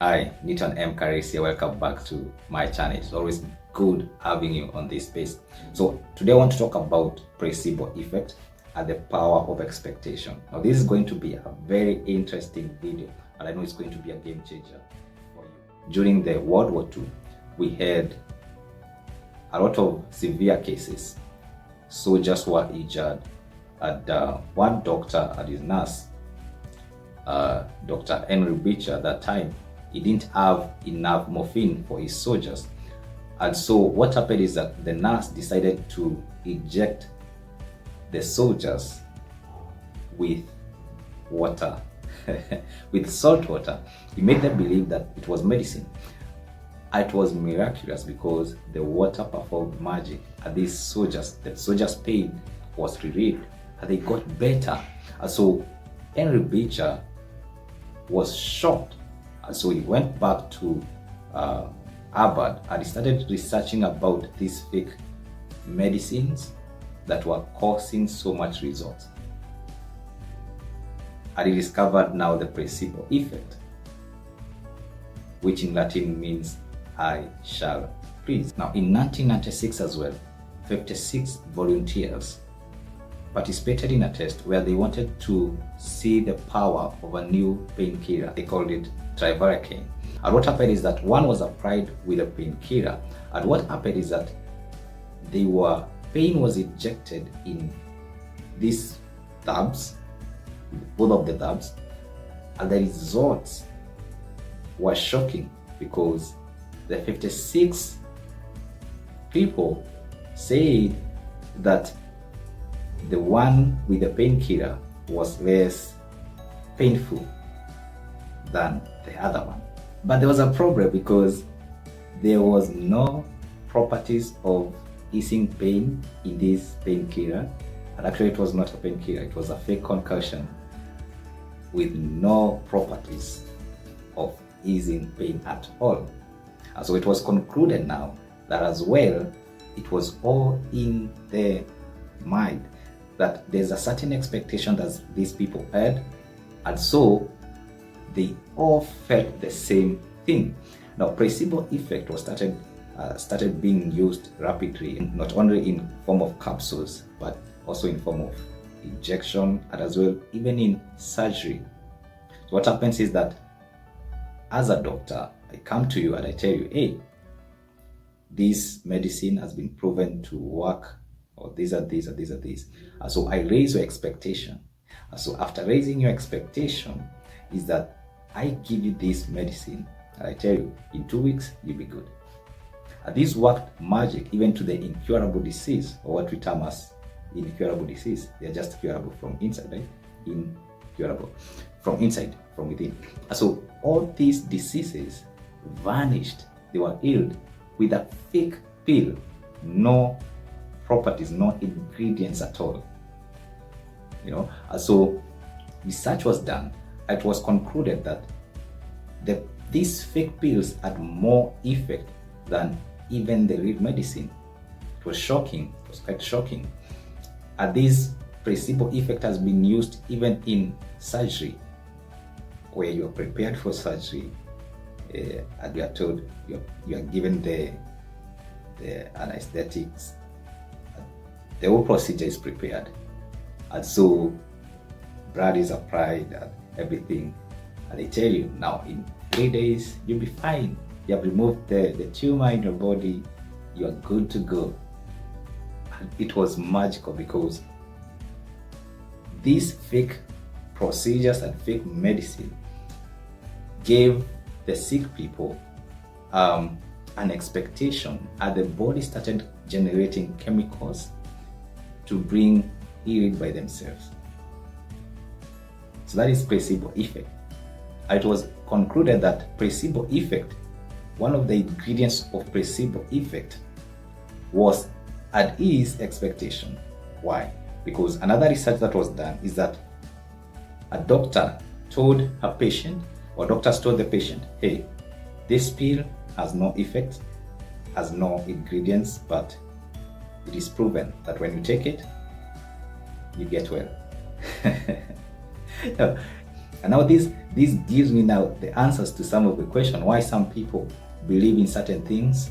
Hi, Newton M. Karis here. Welcome back to my channel. It's always good having you on this space. So today I want to talk about placebo effect and the power of expectation. Now this is going to be a very interesting video, and I know it's going to be a game changer for you. During the World War II, we had a lot of severe cases. Soldiers were injured, and one doctor and his nurse, Dr. Henry Beecher at that time, he didn't have enough morphine for his soldiers. And so what happened is that the nurse decided to inject the soldiers with water, with salt water. He made them believe that it was medicine. It was miraculous because the water performed magic, and the soldiers' pain was relieved and they got better. And so Henry Beecher was shocked. And so he went back to Harvard and he started researching about these fake medicines that were causing so much results. And he discovered now the placebo effect, which in Latin means I shall please. Now in 1996 as well, 56 volunteers participated in a test where they wanted to see the power of a new painkiller. They called it trivaricane. And what happened is that one was applied with a painkiller, and what happened is that pain was injected in these tabs, both of the tabs, and the results were shocking because the 56 people said that the one with the painkiller was less painful than the other one. But there was a problem because there was no properties of easing pain in this painkiller, and actually it was not a painkiller, it was a fake concoction with no properties of easing pain at all. And so it was concluded now that as well, it was all in the mind, that there's a certain expectation that these people had, and so they all felt the same thing. Now, placebo effect was started being used rapidly, not only in form of capsules, but also in form of injection, and as well even in surgery. So what happens is that as a doctor, I come to you and I tell you, hey, this medicine has been proven to work, or these are these, or these are these. And so I raise your expectation. And so after raising your expectation is that I give you this medicine and I tell you in 2 weeks you'll be good. And this worked magic even to the incurable disease, or what we term as incurable disease. They are just curable from inside, right? Incurable from inside, from within. And so all these diseases vanished. They were healed with a fake pill, no properties, no ingredients at all. And so research was done. It was concluded that these fake pills had more effect than even the real medicine. It was shocking. It was quite shocking. And this placebo effect has been used even in surgery, where you are prepared for surgery, and you are told you are given the anesthetics. The whole procedure is prepared, and so blood is applied and everything, and they tell you now in 3 days you'll be fine. You have removed the tumor in your body, you are good to go. And it was magical because these fake procedures and fake medicine gave the sick people an expectation, and the body started generating chemicals to bring healing by themselves. So that is placebo effect. It was concluded that placebo effect, one of the ingredients of placebo effect was at ease expectation. Why? Because another research that was done is that a doctor told her patient, or doctors told the patient, hey, this pill has no effect, has no ingredients, but it is proven that when you take it, you get well. And now this gives me now the answers to some of the question why some people believe in certain things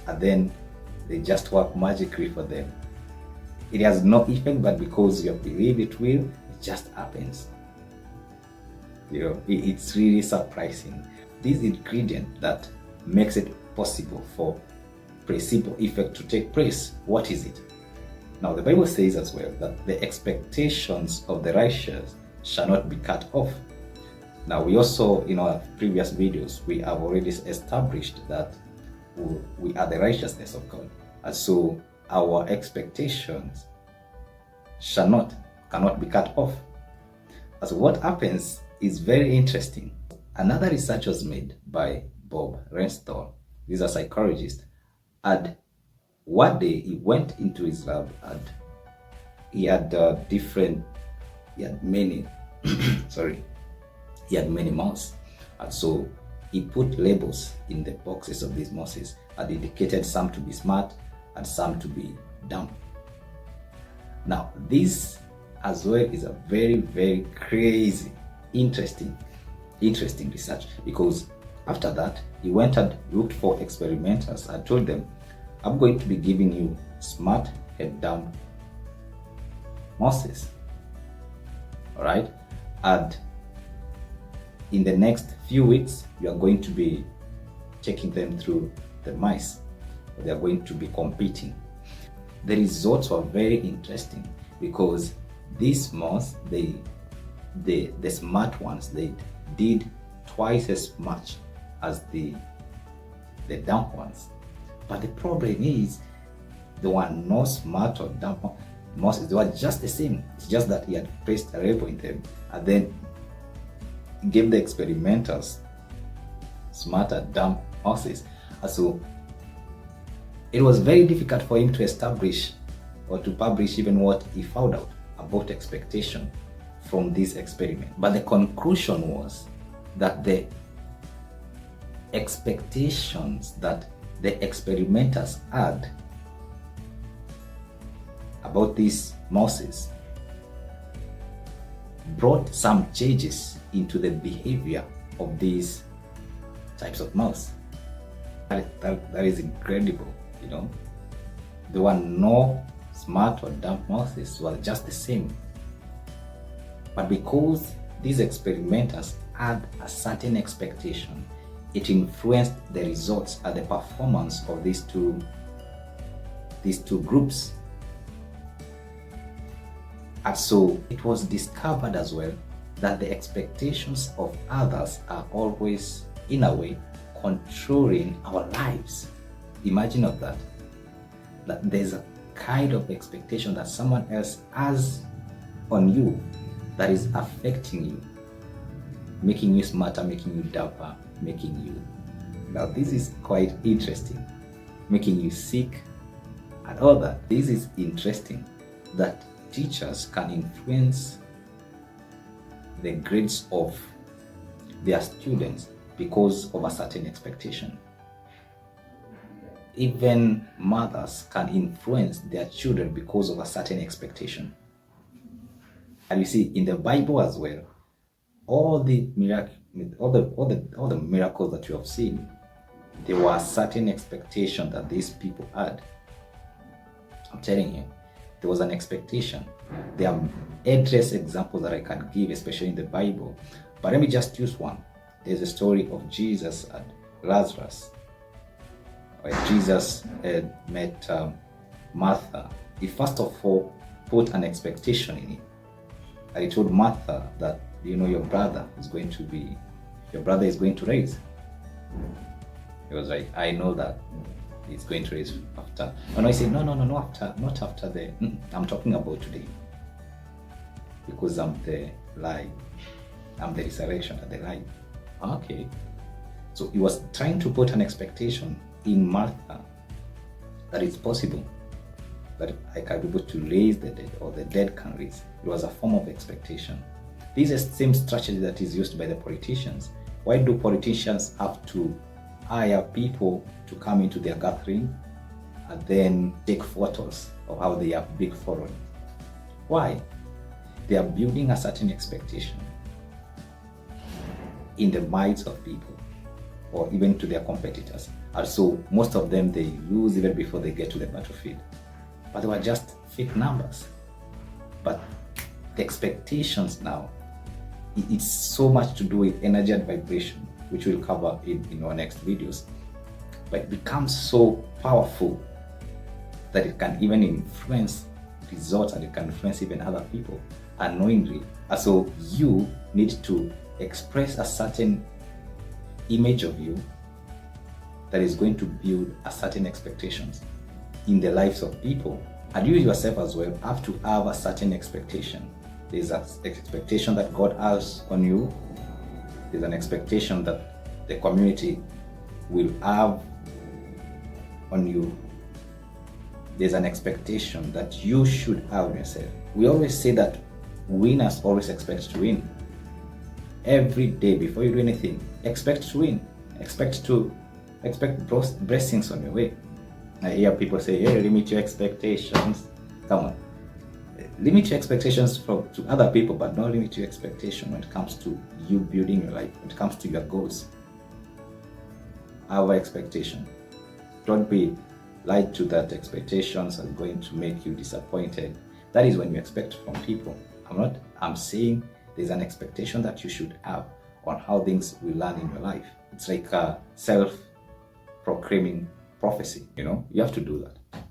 and then they just work magically for them. It has no effect, but because you believe it will, it just happens. It's really surprising. This ingredient that makes it possible for placebo effect to take place, what is it? Now the Bible says as well that the expectations of the righteous shall not be cut off. Now we also, in our previous videos, we have already established that we are the righteousness of God. And so our expectations cannot be cut off. So what happens is very interesting. Another research was made by Bob Renstall. He's a psychologist. And one day he went into his lab and he had many he had many mouse, and so he put labels in the boxes of these mouses and indicated some to be smart and some to be dumb. Now this as well is a very, very crazy, interesting research, because after that he went and looked for experimenters and told them, I'm going to be giving you smart and dumb mouses, all right, and in the next few weeks you are going to be taking them through the mice. They are going to be competing. The results were very interesting because these mouse, the smart ones, they did twice as much as the dumb ones. But the problem is they were not smart or dumb mouses. They were just the same. It's just that he had placed a label in them and then gave the experimenters smart and dumb mouses. And so it was very difficult for him to establish or to publish even what he found out about expectation from this experiment. But the conclusion was that the expectations that the experimenters had about these mouses brought some changes into the behavior of these types of mouse. That is incredible, There were no smart or dumb mouses, were just the same. But because these experimenters had a certain expectation, it influenced the results and the performance of these two groups. And so it was discovered as well that the expectations of others are always, in a way, controlling our lives. Imagine of that there's a kind of expectation that someone else has on you that is affecting you, making you smarter, making you dapper, making you... Now this is quite interesting, making you sick and all that. This is interesting that teachers can influence the grades of their students because of a certain expectation. Even mothers can influence their children because of a certain expectation. And you see, in the Bible as well, all the miracles that you have seen, there were a certain expectation that these people had. I'm telling you, there was an expectation. There are endless examples that I can give, especially in the Bible. But let me just use one. There's a story of Jesus and Lazarus. When Jesus met Martha, he first of all put an expectation in it. And he told Martha that, your brother is going to raise. He was like, I know that he's going to raise after. And I said, no, not after I'm talking about today. Because I'm the life. I'm the resurrection and the life. Okay. So he was trying to put an expectation in Martha that it's possible that I can be able to raise the dead, or the dead can raise. It was a form of expectation. This is the same strategy that is used by the politicians. Why do politicians have to hire people to come into their gathering and then take photos of how they have big following? Why? They are building a certain expectation. in the minds of people, or even to their competitors. And so most of them, they lose even before they get to the battlefield. But they were just fake numbers. But the expectations now, it's so much to do with energy and vibration, which we'll cover in our next videos. But it becomes so powerful that it can even influence results, and it can influence even other people unknowingly. And so you need to express a certain image of you that is going to build a certain expectations in the lives of people. And you yourself as well have to have a certain expectation. There's an expectation that God has on you. There's an expectation that the community will have on you. There's an expectation that you should have on yourself. We always say that winners always expect to win. Every day before you do anything, expect to win. Expect blessings on your way. I hear people say, hey, limit your expectations. Come on. Limit your expectations to other people, but don't limit your expectation when it comes to you building your life, when it comes to your goals. Our expectation. Don't be lied to that expectations are going to make you disappointed. That is when you expect from people. I'm saying there's an expectation that you should have on how things will land in your life. It's like a self-proclaiming prophecy, you have to do that.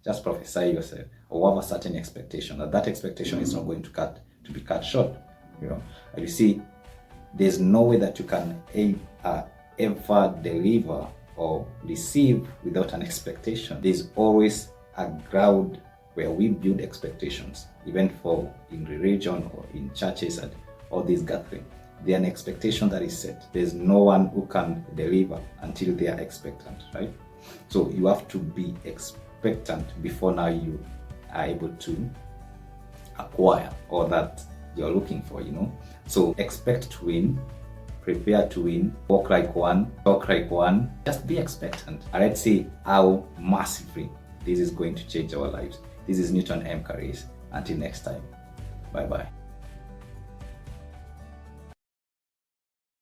Just prophesy yourself, or have a certain expectation that expectation is not going to be cut short, And you see, there's no way that you can ever deliver or receive without an expectation. There's always a ground where we build expectations, even for in religion or in churches and all these gatherings. There's an expectation that is set. There's no one who can deliver until they are expectant, right? So you have to be expectant before now you are able to acquire all that you're looking for, So expect to win, prepare to win, walk like one, talk like one. Just be expectant. And let's see how massively this is going to change our lives. This is Newton M. Caris. Until next time, bye-bye.